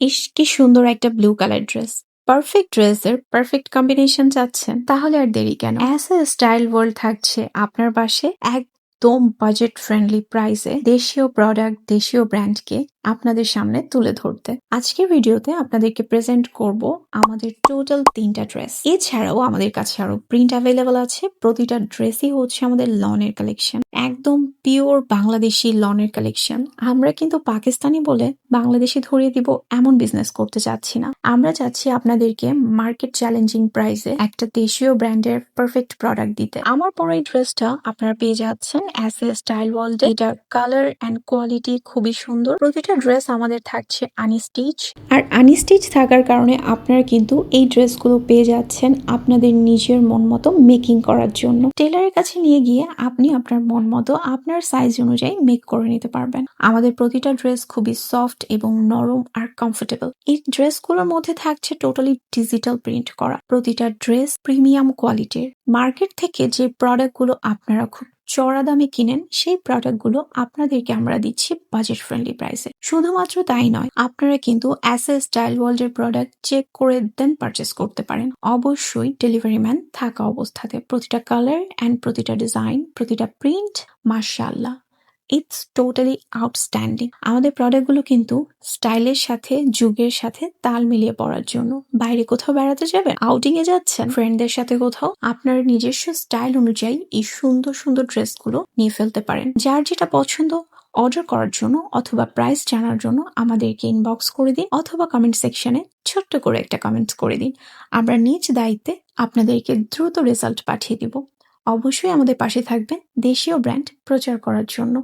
ইস! কি সুন্দর একটা ব্লু কালার ড্রেস। পারফেক্ট ড্রেসের পারফেক্ট কম্বিনেশন চাচ্ছেন? তাহলে আর দেরি কেন? অ্যাসা স্টাইল ওয়ার্ল্ড থাকছে আপনার পাশে একদম বাজেট ফ্রেন্ডলি প্রাইসে দেশীয় প্রোডাক্ট, দেশীয় ব্র্যান্ডকে আপনাদের সামনে তুলে ধরতে। আজকের ভিডিওতে আপনাদেরকে প্রেজেন্ট করব আমাদের টোটাল ৩টা ড্রেস। এছাড়াও আমাদের কাছে আরো প্রিন্ট অ্যাভেলেবল আছে। প্রতিটা ড্রেসই হচ্ছে আমাদের লনের কালেকশন। একদম পিওর বাংলাদেশি লনের কালেকশন। আমরা কিন্তু পাকিস্তানি বলে বাংলাদেশি ধরিয়ে দিব এমন বিজনেস করতে চাচ্ছি না। আমরা চাচ্ছি আপনাদেরকে মার্কেট চ্যালেঞ্জিং প্রাইসে একটা দেশীয় ব্র্যান্ডের পারফেক্ট প্রোডাক্ট দিতে। আমার পরা এই ড্রেসটা আপনারা পেয়ে যাচ্ছেন অ্যাসে স্টাইল ওয়ার্ল্ডে। এটার কালার অ্যান্ড কোয়ালিটি খুবই সুন্দর। প্রতিটা ড্রেস আমাদের থাকছে আনস্টিচ, আর আনস্টিচ থাকার কারণে আপনারা কিন্তু এই ড্রেসগুলো পেয়ে যাচ্ছেন আপনাদের নিজের মন মতো মেকিং করার জন্য। টেলারের কাছে নিয়ে গিয়ে আপনি আপনার মন মতো আপনার সাইজ অনুযায়ী মেক করে নিতে পারবেন। আমাদের প্রতিটা ড্রেস খুবই সফট এবং নরম আর কমফোর্টেবল। এই ড্রেসগুলোর মধ্যে থাকছে টোটালি ডিজিটাল প্রিন্ট করা। প্রতিটা ড্রেস প্রিমিয়াম কোয়ালিটির। মার্কেট থেকে যে প্রোডাক্টগুলো আপনারা খুব চড়া দামে কিনেন, সেই প্রোডাক্টগুলো আপনাদেরকে আমরা দিচ্ছি বাজেট ফ্রেন্ডলি প্রাইসে। শুধুমাত্র তাই নয়, আপনারা কিন্তু অ্যাসে স্টাইল ওয়ার্ল্ডের প্রোডাক্ট চেক করে দেন পারচেস করতে পারেন। অবশ্যই ডেলিভারি ম্যান থাকা অবস্থাতে। প্রতিটা কালার অ্যান্ড প্রতিটা ডিজাইন, প্রতিটা প্রিন্ট, মাশাআল্লাহ, ইটস টোটালি আউটস্ট্যান্ডিং। আমাদের প্রোডাক্টগুলো কিন্তু স্টাইলের সাথে, যুগের সাথে তাল মিলিয়ে পড়ার জন্য। বাইরে কোথাও বেড়াতে যাবেন, আউটিং এ যাচ্ছেন, ফ্রেন্ডদের সাথে কোথাও, আপনার নিজস্ব স্টাইল অনুযায়ী এই সুন্দর সুন্দর ড্রেসগুলো নিয়ে ফেলতে পারেন। যার যেটা পছন্দ অর্ডার করার জন্য অথবা প্রাইস জানার জন্য আমাদেরকে ইনবক্স করে দিন অথবা কমেন্ট সেকশনে ছোট্ট করে একটা কমেন্টস করে দিন। আমরা নিজ দায়িত্বে আপনাদেরকে দ্রুত রেজাল্ট পাঠিয়ে দিব। অবশ্যই আমাদের পাশে থাকবেন দেশীয় ব্র্যান্ড প্রচার করার জন্য।